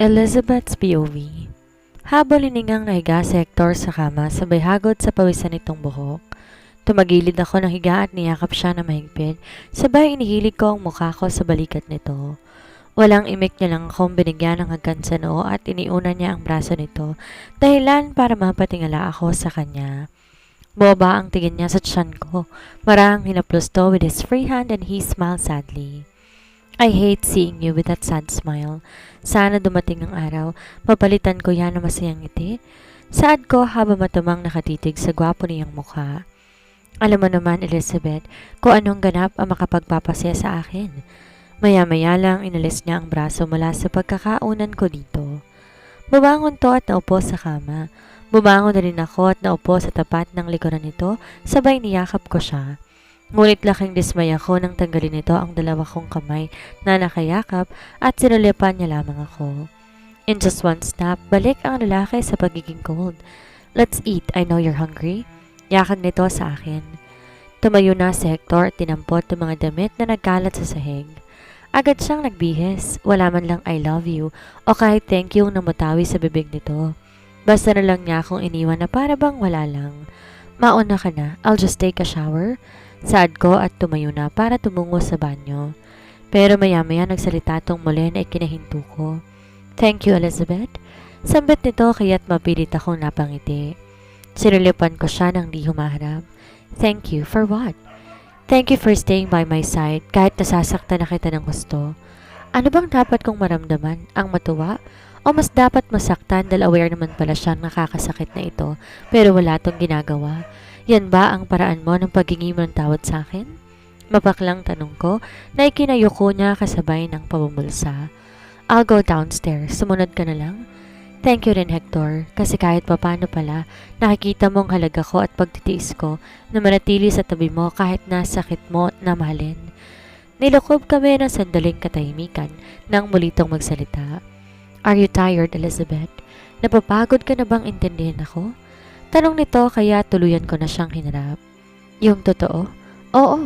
Elizabeth's POV. Habang hiningang nahiga si Hector sa kama, sabay hagod sa pawisan nitong buhok. Tumagilid ako ng higa at niyakap siya na mahigpit, sabay inihilig ko ang mukha ko sa balikat nito. Walang imik niya lang akong binigyan ng hagkan sa noo at iniuna niya ang braso nito, dahilan para mapatingala ako sa kanya. Boba ang tingin niya sa tiyan ko, marang hinaplos to with his free hand and he smiled sadly. I hate seeing you with that sad smile. Sana dumating ang araw, papalitan ko yan ng masayang ngiti. Saad ko habang matamang nakatitig sa gwapo niyang mukha. Alam mo naman, Elizabeth, kung anong ganap ang makapagpapasaya sa akin. Maya-maya lang inalis niya ang braso mula sa pagkakaunan ko dito. Bumangon to at naupo sa kama. Bumangon na rin ako at naupo sa tapat ng likuran nito, sabay niyakap ko siya. Ngunit laking dismay ako nang tanggalin nito ang dalawa kong kamay na nakayakap at sinulipan niya lamang ako. In just one snap, balik ang lalaki sa pagiging cold. Let's eat, I know you're hungry. Yakag nito sa akin. Tumayo na si Hector at tinampot ang mga damit na nagkalat sa sahig. Agad siyang nagbihis, wala man lang I love you o kahit thank you na matawi sa bibig nito. Basta na lang niya akong iniwan na para bang wala lang. Mauna ka na, I'll just take a shower. Saad ko at tumayo na para tumungo sa banyo. Pero maya-maya nagsalita tong muli na ikinahinto ko. Thank you, Elizabeth. Sambit nito kaya't mapilit akong napangiti. Sinulipan ko siya nang di humaharap. Thank you for what? Thank you for staying by my side kahit nasasaktan na kita ng gusto. Ano bang dapat kong maramdaman? Ang matuwa? O mas dapat masaktan dahil aware naman pala siyang nakakasakit na ito pero wala tong ginagawa? Yan ba ang paraan mo ng paghingi mo ng tawad sa akin? Mapaklang tanong ko na ikinayuko niya kasabay ng pabumulsa. I'll go downstairs. Sumunod ka na lang. Thank you rin, Hector, kasi kahit papano pala, nakikita mo ang halaga ko at pagtitiis ko na manatili sa tabi mo kahit nasakit mo na mahalin. Nilukob kami ng sandaling katahimikan nang mulitong magsalita. Are you tired, Elizabeth? Napapagod ka na bang intindihin ako? Tanong nito kaya tuluyan ko na siyang hinarap. Yung totoo? Oo,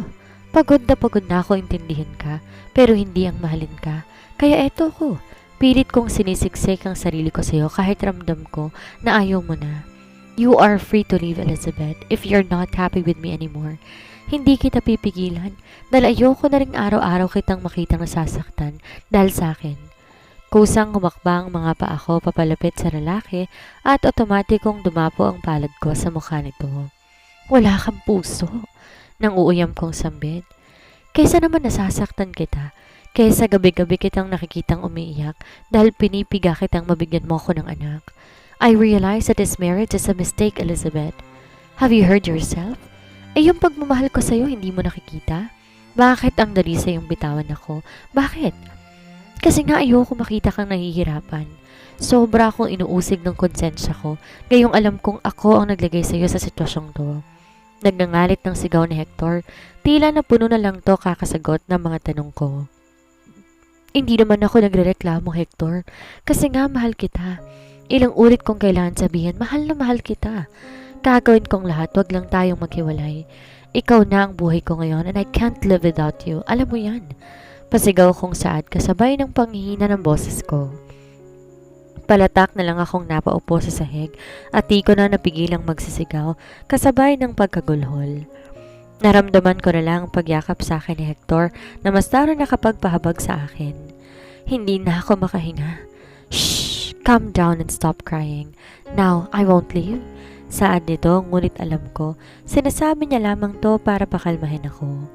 pagod na ako intindihin ka, pero hindi ang mahalin ka. Kaya eto ko, pilit kong sinisiksik ang sarili ko sa'yo kahit ramdam ko na ayaw mo na. You are free to leave, Elizabeth, if you're not happy with me anymore. Hindi kita pipigilan dahil ayoko na rin araw-araw kitang makitang nasasaktan dahil sa akin. Kusang humakbang mga paa ko papalapit sa lalaki at otomatikong dumapo ang palad ko sa mukha nito. Wala kang puso, nang uuyam kong sambit. Kaysa naman nasasaktan kita, kaysa gabi-gabi kitang nakikitang umiiyak dahil pinipiga kitang mabigyan mo ko ng anak. I realize that this marriage is a mistake, Elizabeth. Have you heard yourself? Yung pagmamahal ko sa'yo hindi mo nakikita? Bakit ang dali sa'yong bitawan ako? Bakit? Kasi nga ayoko makita kang nahihirapan. Sobra akong inuusig ng konsensya ko, ngayong alam kong ako ang naglagay sa iyo sa sitwasyong to. Nagngangalit ng sigaw ni Hector, tila na puno na lang to kakasagot ng mga tanong ko. Hindi naman ako nagrereklamo, Hector, kasi nga mahal kita. Ilang ulit kong kailangan sabihin, mahal na mahal kita. Gagawin kong lahat, wag lang tayong maghiwalay. Ikaw na ang buhay ko ngayon and I can't live without you. Alam mo yan. Pasigaw kong saad kasabay ng panghihina ng boses ko. Palatak na lang akong napaupo sa sahig at di ko na napigilang magsisigaw kasabay ng pagkagulhol. Naramdaman ko na lang ang pagyakap sa akin ni Hector na mas lalo nakapagpahabag sa akin. Hindi na ako makahinga. Shh! Calm down and stop crying. Now, I won't leave. Saad nito ngunit alam ko, sinasabi niya lamang to para pakalmahin ako.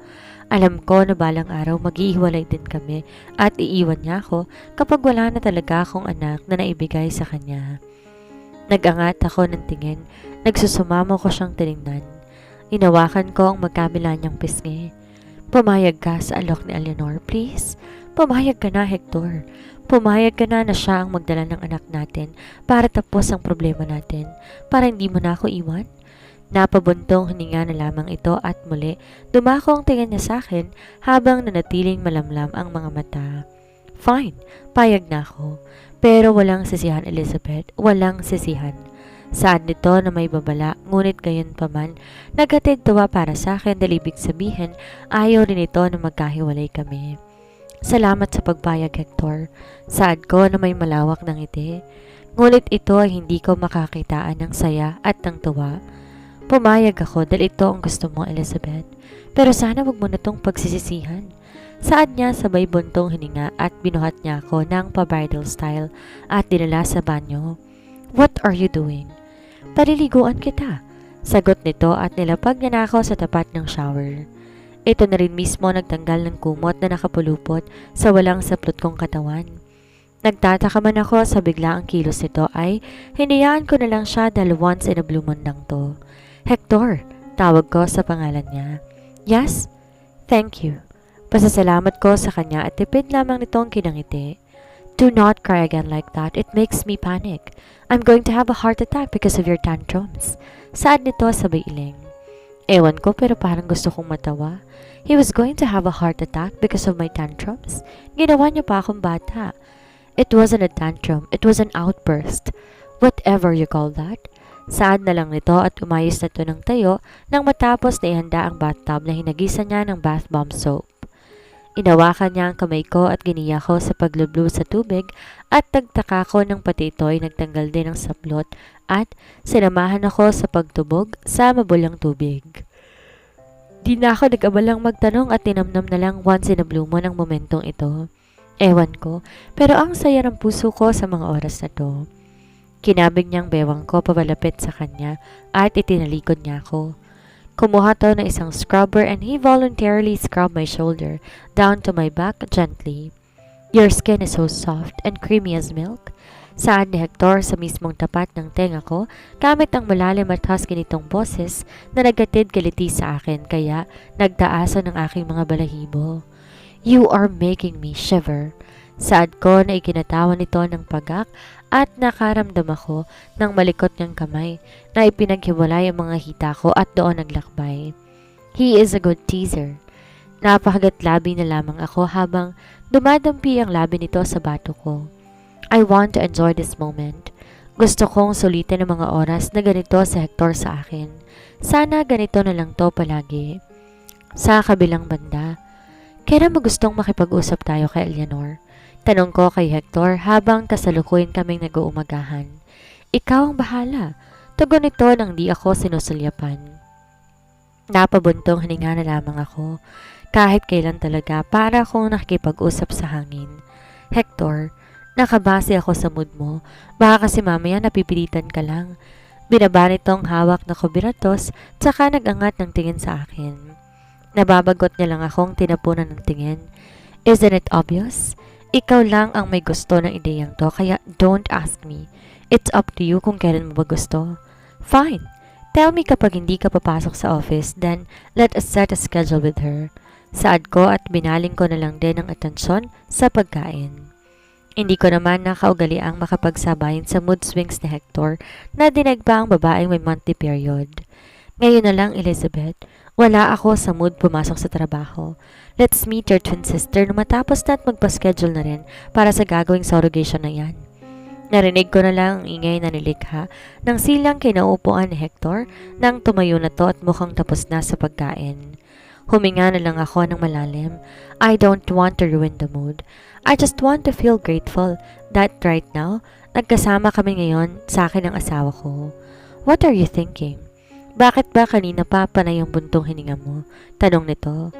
Alam ko na balang araw maghihiwalay din kami at iiwan niya ako kapag wala na talaga akong anak na naibigay sa kanya. Nagangat ako ng tingin, nagsusumamo ko siyang tinignan. Inawakan ko ang magkamila niyang pisngi. Pumayag ka sa alok ni Eleanor, please. Pumayag ka na, Hector. Pumayag ka na siya ang magdala ng anak natin para tapos ang problema natin, para hindi mo na ako iwan. Napabuntong hininga na lamang ito at muli dumako ang tingin niya sa akin habang nanatiling malamlam ang mga mata. Fine, payag na ako. Pero walang sisihan, Elizabeth, walang sisihan. Saan nito na may babala, ngunit gayon pa man, naghatid tuwa para sa akin dahil ibig sabihin ayaw rin ito na magkahiwalay kami. Salamat sa pagpayag, Hector. Saad ko na may malawak ng ngiti. Ngunit ito ay hindi ko makakitaan ng saya at ng tuwa. Pumayag ako dahil ito ang gusto mo, Elizabeth. Pero sana wag mo na tong pagsisisihan. Saad niya sabay buntong hininga at binuhat niya ako ng pa-bridal style at dinala sa banyo. What are you doing? Paliliguan kita. Sagot nito at nilapag niya na ako sa tapat ng shower. Ito na rin mismo nagtanggal ng kumot na nakapulupot sa walang saplot kong katawan. Nagtataka man ako sa biglaang kilos nito ay hinayaan ko na lang siya dahil once in a blue moon lang to. Hector, tawag ko sa pangalan niya. Yes? Thank you. Pasasalamat ko sa kanya at tipid lamang nitong kinangiti. Do not cry again like that. It makes me panic. I'm going to have a heart attack because of your tantrums. Saad nito sabay iling. Ewan ko pero parang gusto kong matawa. He was going to have a heart attack because of my tantrums. Ginawa niya pa akong bata. It wasn't a tantrum. It was an outburst. Whatever you call that. Saad na lang nito at umayos na to ng tayo nang matapos na ihanda ang bathtub na hinagisan niya ng bath bomb soap. Inawakan niya ang kamay ko at giniya ko sa paglublo sa tubig at nagtaka ko ng pati ito ay nagtanggal din ng saplot at sinamahan ako sa pagtubog sa mabulang tubig. Di na ako nag-abalang magtanong at tinamnam na lang once in a blue moon ang momentong ito. Ewan ko, pero ang saya ng puso ko sa mga oras na to. Kinabig niyang bewang ko papalapit sa kanya at itinalikod niya ako. Kumuha to ng isang scrubber and he voluntarily scrubbed my shoulder down to my back gently. Your skin is so soft and creamy as milk. Saad ni Hector sa mismong tapat ng tenga ko gamit ang malalim at husky nitong boses na nagatid kaliti sa akin kaya nagtaasan ng aking mga balahibo. You are making me shiver. Saad ko na ikinatawan nito ng pagak at nakaramdam ako ng malikot niyang kamay na ipinaghiwalay ang mga hita ko at doon naglakbay. He is a good teaser. Napakagatlabi na lamang ako habang dumadampi ang labi nito sa bato ko. I want to enjoy this moment. Gusto kong sulitin ang mga oras na ganito si Hector sa akin. Sana ganito na lang to palagi. Sa kabilang banda, kailan mo gustong makipag-usap tayo kay Eleanor? Tanong ko kay Hector habang kasalukuyan kaming nag-uumagahan. Ikaw ang bahala. Tugon nito nang di ako sinusulyapan. Napabuntong hininga na lamang ako. Kahit kailan talaga para akong nakikipag-usap sa hangin. Hector, nakabase ako sa mood mo. Baka kasi mamaya napipilitan ka lang. Binaba nitong hawak na kubiratos tsaka nag-angat ng tingin sa akin. Nababagot niya lang akong tinapunan ng tingin. Isn't it obvious? Ikaw lang ang may gusto ng ideyang to kaya don't ask me. It's up to you kung kailan mo ba gusto. Fine. Tell me kapag hindi ka papasok sa office then let us set a schedule with her. Saad ko at binaling ko na lang din ang atensyon sa pagkain. Hindi ko naman nakaugaliang makapagsabayin sa mood swings ni Hector na dinagba ang babaeng may monthly period. Ngayon na lang, Elizabeth, wala ako sa mood pumasok sa trabaho. Let's meet your twin sister na matapos na at magpa-schedule na rin para sa gagawing surrogation na yan. Narinig ko na lang ang ingay na nilikha ng silang kinaupuan ni Hector nang tumayo na to at mukhang tapos na sa pagkain. Huminga na lang ako ng malalim. I don't want to ruin the mood. I just want to feel grateful that right now, nagkasama kami ngayon sa akin ng asawa ko. What are you thinking? Bakit ba kanina pa panay ang buntong hininga mo? Tanong nito.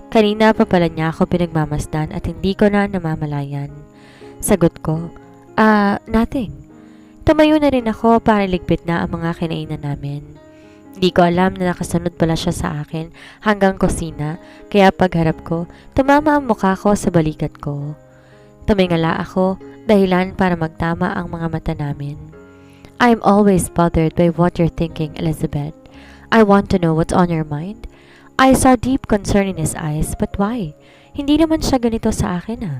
Kanina pa pala niya ako pinagmamasdan at hindi ko na namamalayan. Sagot ko, nothing. Tumayo na rin ako para ligpit na ang mga kinainan namin. Di ko alam na nakasunod pala siya sa akin hanggang kusina, kaya pagharap ko, tumama ang mukha ko sa balikat ko. Tumingala ako, dahilan para magtama ang mga mata namin. I'm always bothered by what you're thinking, Elizabeth. I want to know what's on your mind. I saw deep concern in his eyes, but why? Hindi naman siya ganito sa akin ah.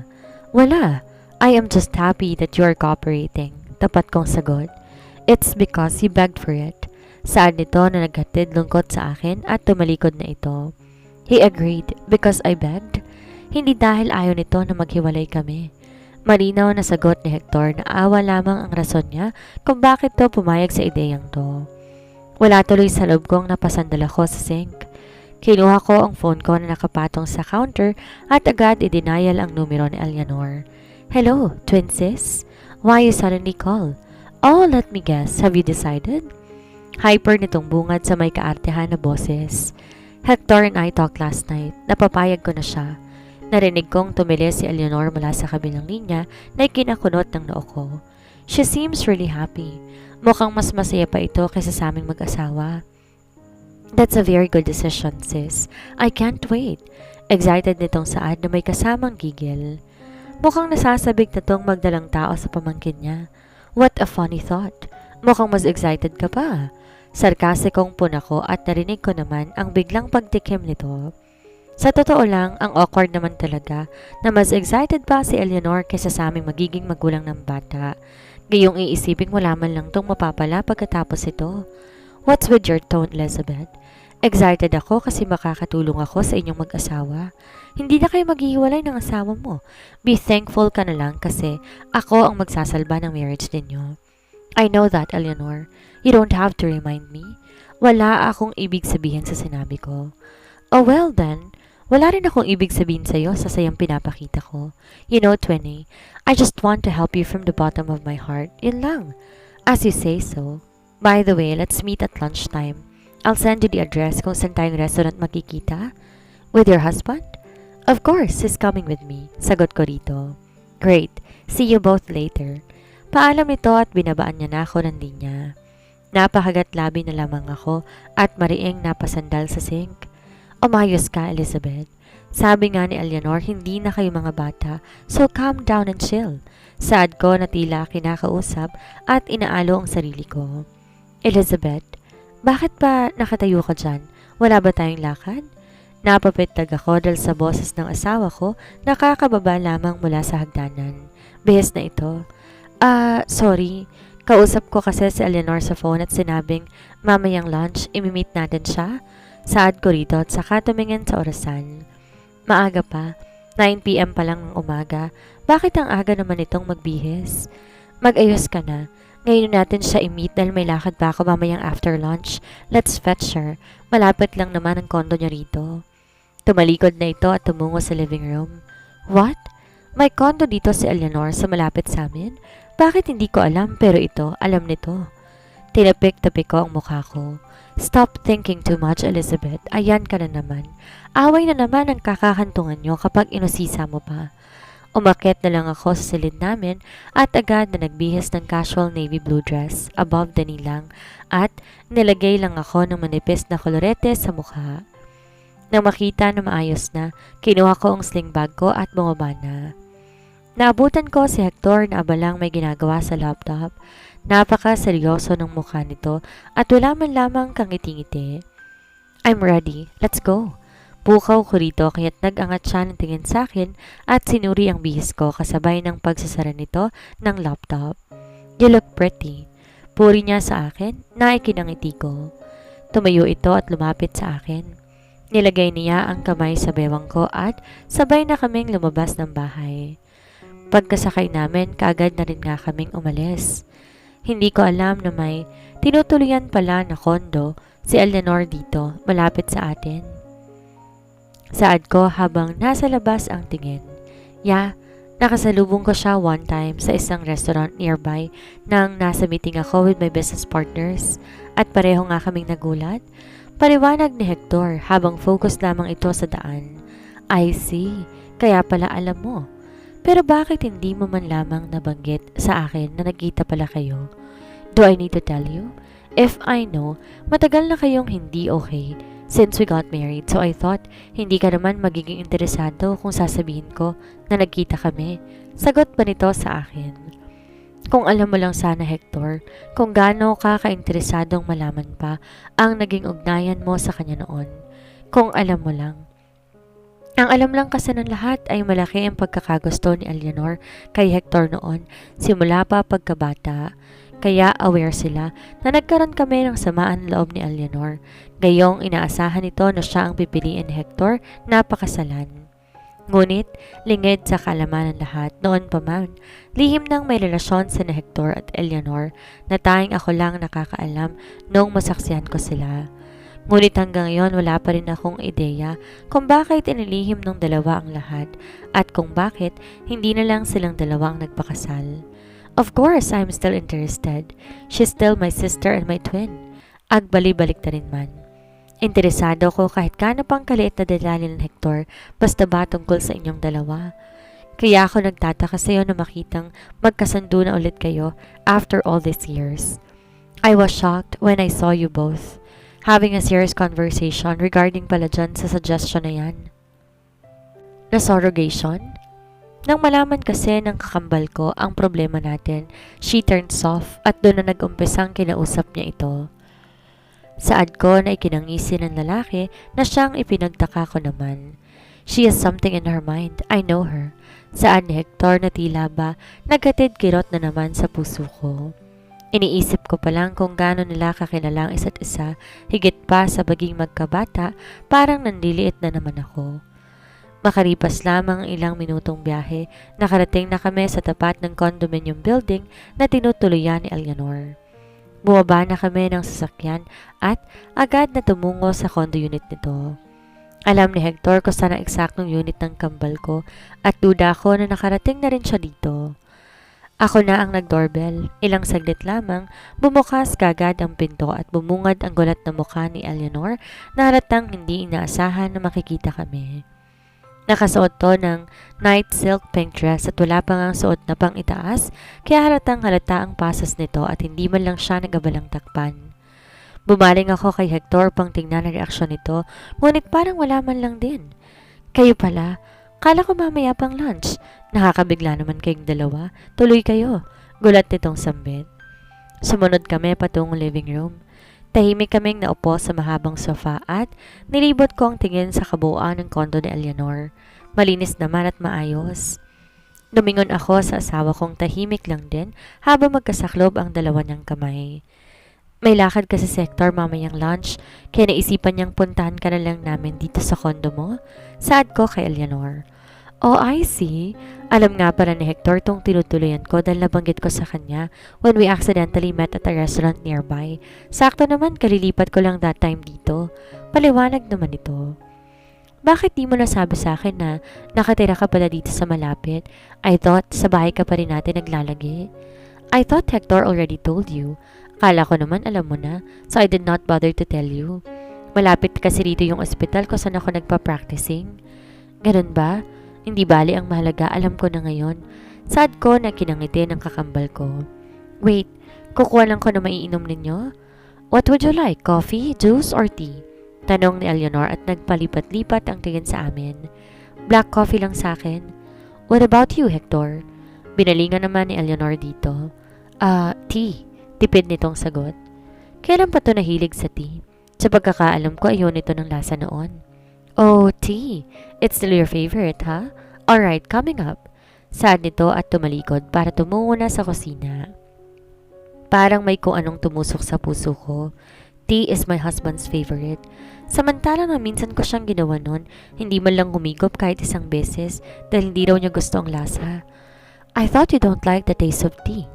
Wala. I am just happy that you are cooperating. Tapat kong sagot. It's because you begged for it. Saad nito na naghatid lungkot sa akin at tumalikod na ito. He agreed because I begged. Hindi dahil ayaw nito na maghiwalay kami. Malinaw na sagot ni Hector na awa lamang ang rason niya kung bakit to pumayag sa ideyang to. Wala tuloy sa loob kong napasandal ako sa sink. Kinuha ko ang phone ko na nakapatong sa counter at agad i-denial ang numero ni Eleanor. Hello, twin sis? Why you suddenly call? Oh, let me guess. Have you decided? Hyper nitong bungad sa may kaartehan na boses. Hector and I talked last night. Napapayag ko na siya. Narinig kong tumilis si Eleanor mula sa kabilang linya na ikinakunot ng noo ko. She seems really happy. Mukhang mas masaya pa ito kaysa sa aming mag-asawa. That's a very good decision, sis. I can't wait. Excited nitong saad na may kasamang gigil. Mukhang nasasabik na tong magdalang tao sa pamangkin niya. What a funny thought. Mukhang mas excited ka pa. Sarkasikong puna ko at narinig ko naman ang biglang pagtikim nito. Sa totoo lang, ang awkward naman talaga na mas excited pa si Eleanor kaysa sa aming magiging magulang ng bata. Gayong iisipin wala man lang tong mapapala pagkatapos ito. What's with your tone, Elizabeth? Excited ako kasi makakatulong ako sa inyong mag-asawa. Hindi na kayo maghihiwalay ng asawa mo. Be thankful ka na lang kasi ako ang magsasalba ng marriage ninyo. I know that, Eleanor. You don't have to remind me. Wala akong ibig sabihin sa sinabi ko. Oh well then, wala rin akong ibig sabihin sa'yo sa sayang pinapakita ko. You know, Twinny, I just want to help you from the bottom of my heart. Yun lang. As you say so. By the way, let's meet at lunchtime. I'll send you the address kung saan tayong restaurant makikita. With your husband? Of course, he's coming with me. Sagot ko rito. Great. See you both later. Paalam nito at binabaan niya na ako ng linya. Napakagat labi na lamang ako at mariing napasandal sa sink. Umayos ka, Elizabeth. Sabi nga ni Eleanor, hindi na kayo mga bata, so calm down and chill. Saad ko na tila kinakausap at inaalo ang sarili ko. Elizabeth, bakit ba nakatayo ka dyan? Wala ba tayong lakad? Napapitag ako dahil sa boses ng asawa ko nakakababa lamang mula sa hagdanan. Bihis na ito. Sorry. Kausap ko kasi si Eleanor sa phone at sinabing mamayang lunch, imimit natin siya. Saad ko rito at saka tumingin sa orasan. Maaga pa. 9 p.m. pa lang ng umaga. Bakit ang aga naman itong magbihis? Mag-ayos ka na. Ngayon natin siya i-meet dahil may lakad pa ako mamayang after lunch. Let's fetch her. Malapit lang naman ang kondo niya rito. Tumalikod na ito at tumungo sa living room. What? May kondo dito si Eleanor sa malapit sa amin? Bakit hindi ko alam pero ito, alam nito. Tinapik-tapik ko ang mukha ko. Stop thinking too much, Elizabeth. Ayan ka na naman. Away na naman ang kakahantungan nyo kapag inusisa mo pa. Umakyat na lang ako sa silid namin at agad na nagbihis ng casual navy blue dress above the nilang at nilagay lang ako ng manipis na kolorete sa mukha. Nang makita na maayos na, kinuha ko ang sling bag ko at bumaba na. Naabutan ko si Hector na abalang may ginagawa sa laptop. Napaka-seryoso ng mukha nito at wala man lamang kang ngiti-ngiti. I'm ready. Let's go. Pukaw ko rito kaya't nag-angat siya ng tingin sa akin at sinuri ang bihis ko kasabay ng pagsasara nito ng laptop. You look pretty. Puri niya sa akin na ikinangiti ko. Tumayo ito at lumapit sa akin. Nilagay niya ang kamay sa bewang ko at sabay na kaming lumabas ng bahay. Pagkasakay namin, kaagad na rin nga kaming umalis. Hindi ko alam na may tinutuloyan pala na kondo si Eleanor dito malapit sa atin. Saad ko habang nasa labas ang tingin. Nakasalubong ko siya one time sa isang restaurant nearby nang nasa meeting ako with my business partners at pareho nga kaming nagulat. Paliwanag ni Hector habang focus lamang ito sa daan. I see, kaya pala alam mo. Pero bakit hindi mo man lamang nabanggit sa akin na nagkita pala kayo? Do I need to tell you? If I know, matagal na kayong hindi okay since we got married, so I thought hindi ka naman magiging interesado kung sasabihin ko na nagkita kami. Sagot pa nito sa akin. Kung alam mo lang sana, Hector, kung gaano ka kainteresadong malaman pa ang naging ugnayan mo sa kanya noon. Kung alam mo lang. Ang alam lang kasi ng lahat ay malaki ang pagkakagusto ni Eleanor kay Hector noon simula pa pagkabata. Kaya aware sila na nagkaroon kami ng samaan loob ni Eleanor. Gayong inaasahan nito na siya ang pipiliin ni Hector na pakasalan. Ngunit lingid sa kaalaman ng lahat noon pa man, lihim nang may relasyon sa ni Hector at Eleanor na tanging ako lang nakakaalam noong masaksihan ko sila. Ngunit hanggang ngayon wala pa rin akong ideya kung bakit inilihim ng dalawa ang lahat at kung bakit hindi na lang silang dalawa ang nagpakasal. Of course, I'm still interested. She's still my sister and my twin. Agbali-balik na rin man. Interesado ko kahit gaano pang kaliit na detalye ng Hector basta ba tungkol sa inyong dalawa. Kaya ako nagtataka sa iyo na makitang magkasundo na ulit kayo after all these years. I was shocked when I saw you both having a serious conversation regarding pala dyan sa suggestion na yan. Na surrogation? Nang malaman kasi ng kakambal ko ang problema natin, she turned soft at doon na nag-umpisang kinausap niya ito. Saad ko na ikinangisi ng lalaki na siyang ipinagtaka ko naman. She has something in her mind, I know her. Saan ni Hector na tila ba naghatid kirot na naman sa puso ko. Iniisip ko pa lang kung gaano nila kakilala ang isa't isa, higit pa sa baging magkabata, parang nandiliit na naman ako. Makaripas lamang ang ilang minutong biyahe, nakarating na kami sa tapat ng condominium building na tinutuluyan ni Eleanor. Bumaba na kami ng sasakyan at agad na tumungo sa condo unit nito. Alam ni Hector kung saan ang eksaktong unit ng kambal ko at duda ko na nakarating na rin siya dito. Ako na ang nag-doorbell. Ilang saglit lamang, bumukas kagad ang pinto at bumungad ang gulat na mukha ni Eleanor na halatang hindi inaasahan na makikita kami. Nakasuot to ng night silk pink dress at wala pang ang suot na pang itaas, kaya halatang halata ang pasas nito at hindi man lang siya nagabalang takpan. Bumaling ako kay Hector pang tingnan ang reaksyon nito, ngunit parang wala man lang din. Kayo pala, kala ko mamaya pang lunch. Nakakabigla naman kayong dalawa. Tuloy kayo. Gulat nitong sambit. Sumunod kami patungong living room. Tahimik kaming naupo sa mahabang sofa at nilibot ko ang tingin sa kabuuan ng kondo ni Eleanor. Malinis naman at maayos. Lumingon ako sa asawa kong tahimik lang din habang magkasaklob ang dalawa niyang kamay. May lakad kasi sa Hector mamayang lunch, kaya naisipan niyang puntahan ka na lang namin dito sa kondo mo. Saad ko kay Eleanor. Oh, I see. Alam nga pala ni Hector tong tinutuluyan ko dahil nabanggit ko sa kanya when we accidentally met at a restaurant nearby. Sakto naman, kalilipat ko lang that time dito. Paliwanag naman ito. Bakit di mo nasabi sa akin na nakatira ka pala dito sa malapit? I thought sa bahay ka pa rin natin naglalagi. I thought Hector already told you. Kala ko naman alam mo na, so I did not bother to tell you. Malapit kasi dito yung ospital ko saan ako nagpa-practicing. Ganun ba? Hindi bali ang mahalaga, alam ko na ngayon. Sad ko na kinangiti ng kakambal ko. Wait, kukuha lang ko na maiinom ninyo? What would you like, coffee, juice, or tea? Tanong ni Eleanor at nagpalipat-lipat ang tingin sa amin. Black coffee lang sa akin. What about you, Hector? Binalingan naman ni Eleanor dito. Tea. Tipid nitong sagot. Kailan pa to nahilig sa tea? Sa pagkakaalam ko, ayaw nito ng lasa noon. Oh, tea. It's still your favorite, huh? Alright, coming up. Saad nito at tumalikod para tumungo na sa kusina. Parang may kung anong tumusok sa puso ko. Tea is my husband's favorite. Samantalang na minsan ko siyang ginawa nun, hindi man lang humigop kahit isang beses dahil hindi raw niya gusto ang lasa. I thought you don't like the taste of tea.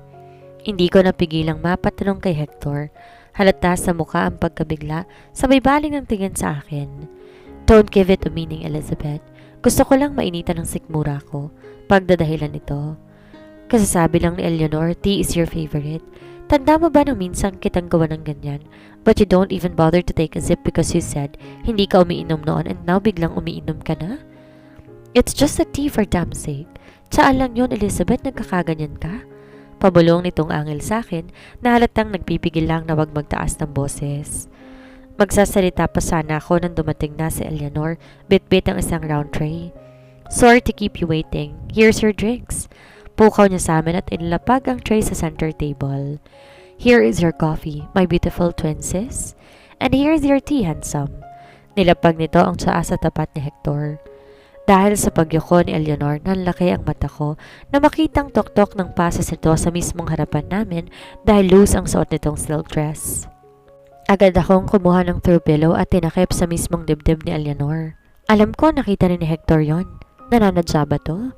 Hindi ko napigilang mapatanong kay Hector. Halata sa mukha ang pagkabigla, sabay baling ng tingin sa akin. Don't give it a meaning, Elizabeth. Gusto ko lang mainitan ng sikmura ko. Pagdadahilan nito. Kasasabi lang ni Eleanor, tea is your favorite. Tanda mo ba nang minsan kitang gawa ng ganyan? But you don't even bother to take a sip because you said hindi ka umiinom noon and now biglang umiinom ka na? It's just a tea for damn sake. Tsaan lang yun, Elizabeth, nagkakaganyan ka? Pabulong nitong angel sa akin na halatang nagpipigil lang na wag magtaas ng boses. Magsasalita pa sana ako nang dumating na si Eleanor, bit-bit ang isang round tray. Sorry to keep you waiting. Here's your drinks. Pukaw niya sa amin at inilapag ang tray sa center table. Here is your coffee, my beautiful twin sis. And here's your tea, handsome. Nilapag nito ang tsaa sa tapat ni Hector. Dahil sa pagyuko ni Eleanor, nanlaki ang mata ko na makitang tok-tok ng pasas nito sa mismong harapan namin dahil loose ang suot nitong silk dress. Agad akong kumuha ng throw pillow at tinakip sa mismong dibdib ni Eleanor. Alam ko nakita ni Hector yon. Nananadya ba to?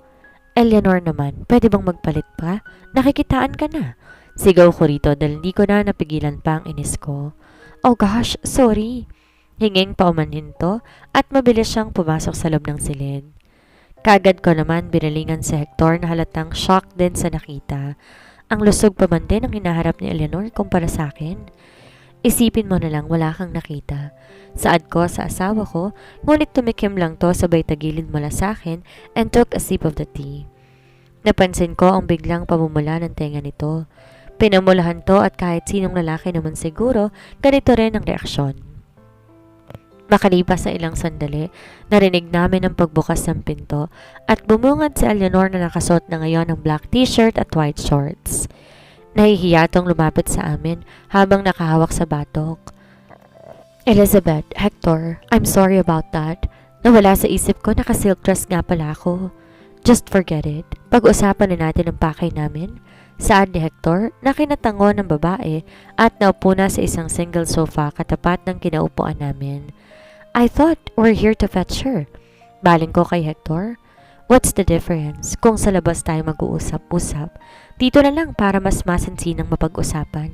Eleanor naman, pwede bang magpalit pa? Nakikitaan ka na. Sigaw ko rito dahil hindi ko na napigilan pa ang inis ko. Oh gosh, sorry. Hinging paumanhin to at mabilis siyang pumasok sa loob ng silid. Kagad ko naman binalingan si Hector na halatang shock din sa nakita. Ang lusog pa man din ang hinaharap ni Eleanor kumpara sa akin. Isipin mo na lang wala kang nakita. Saad ko sa asawa ko, ngunit tumikim lang to sabay tagilid mula sa akin and took a sip of the tea. Napansin ko ang biglang pamumula ng tenga nito. Pinamulahan to at kahit sinong lalaki naman siguro, ganito rin ang reaksyon. Makalipas sa ilang sandali, narinig namin ang pagbukas ng pinto at bumungad si Eleanor na nakasuot na ngayon ng black t-shirt at white shorts. Nahihiyatong lumapit sa amin habang nakahawak sa batok. Elizabeth, Hector, I'm sorry about that. Nawala sa isip ko naka-silk dress nga pala ako. Just forget it. Pag-usapan na natin ang pakay namin. Saad ni Hector na kinatango ng babae at naupo na sa isang single sofa katapat ng kinaupuan namin. I thought we're here to fetch her. Baling ko kay Hector. What's the difference kung sa labas tayo mag-uusap-usap? Dito na lang para mas masinsinang mapag-usapan.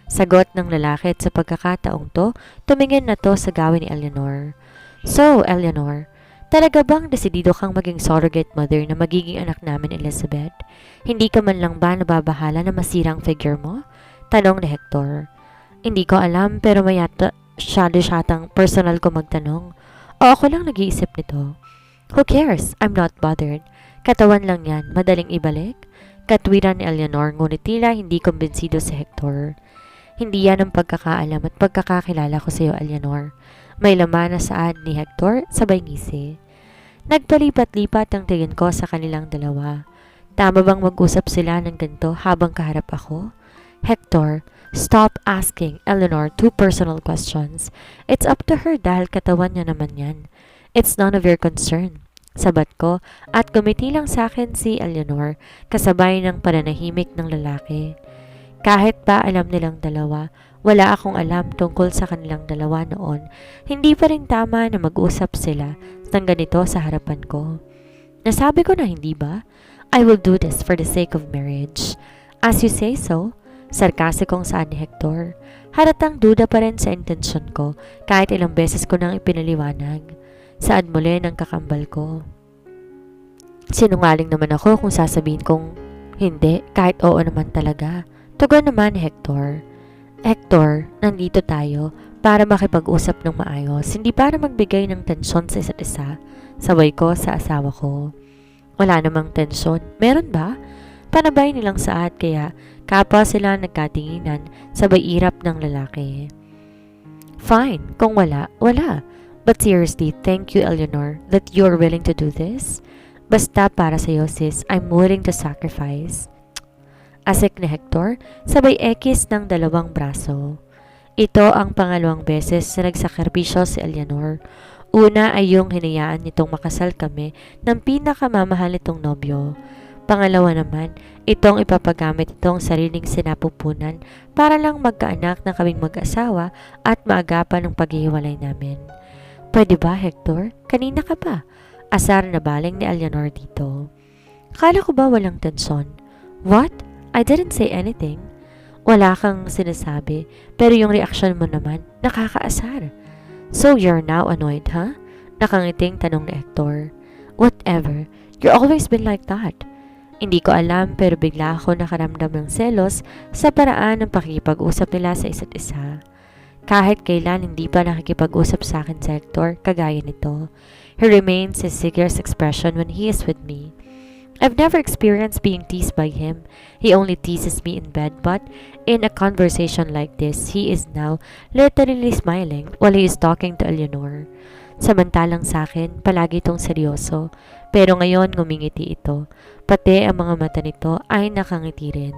Sagot ng lalaki at sa pagkakataong to, tumingin na to sa gawin ni Eleanor. So, Eleanor, talaga bang desidido kang maging surrogate mother na magiging anak namin, Elizabeth? Hindi ka man lang ba nababahala na masirang figure mo? Tanong ni Hector. Hindi ko alam pero mayata syatang personal ko magtanong. O ako lang nag-iisip nito. Who cares? I'm not bothered. Katawan lang yan, madaling ibalik. Katwiran ni Eleanor ngunit tila hindi kumbinsido si Hector. Hindi yan ang pagkakaalam at pagkakakilala ko sa iyo, Eleanor. May laman na saad ni Hector sabay ngisi. Nagpalipat-lipat ang tingin ko sa kanilang dalawa. Tama bang mag-usap sila ng ganito habang kaharap ako? Hector, stop asking Eleanor too personal questions. It's up to her dahil katawan niya naman yan. It's none of your concern. Sabat ko at gumiti lang sa akin si Eleanor kasabay ng pananahimik ng lalaki. Kahit pa alam nilang dalawa, wala akong alam tungkol sa kanilang dalawa noon. Hindi pa rin tama na mag-usap sila ng ganito sa harapan ko. Nasabi ko na hindi ba? I will do this for the sake of marriage. As you say so, sarkasikong saan ni Hector. Halatang duda pa rin sa intensyon ko kahit ilang beses ko nang ipinaliwanag. Saad muli ng kakambal ko. Sinungaling naman ako kung sasabihin kong hindi kahit oo naman talaga. Tugon naman ni Hector. Hector, nandito tayo para makipag-usap ng maayos, hindi para magbigay ng tensyon sa isa't isa. Sabay ko sa asawa ko. Wala namang tensyon. Meron ba? Panabay nilang saad kaya kapwa sila nagkatinginan sabay irap ng lalaki. Fine, kung wala, wala. But seriously, thank you Eleanor that you're willing to do this. Basta para sa'yo sis, I'm willing to sacrifice. Asik ni Hector, sabay ekis ng dalawang braso. Ito ang pangalawang beses na nagsakripisyo si Eleanor. Una ay yung hinayaan nitong makasal kami ng pinakamamahal nitong nobyo. Pangalawa naman, itong ipapagamit itong sariling sinapupunan para lang magkaanak na kaming mag-asawa at maagapan ng paghihiwalay namin. Pwede ba, Hector? Kanina ka pa. Asar na baling ni Eleanor dito. Kala ko ba walang tensyon? What? I didn't say anything. Wala kang sinasabi, pero yung reaksyon mo naman, nakakaasar. So you're now annoyed, huh? Nakangiting tanong ni Hector. Whatever, you've always been like that. Hindi ko alam pero bigla ako nakaramdam ng selos sa paraan ng pakikipag-usap nila sa isa't isa. Kahit kailan hindi pa nakikipag-usap sa akin si Hector, kagaya nito. He remains his serious expression when he is with me. I've never experienced being teased by him. He only teases me in bed, but in a conversation like this, he is now literally smiling while he is talking to Eleanor. Samantalang sa akin, palagi itong seryoso, pero ngayon ngumingiti ito. Pati ang mga mata nito ay nakangiti rin.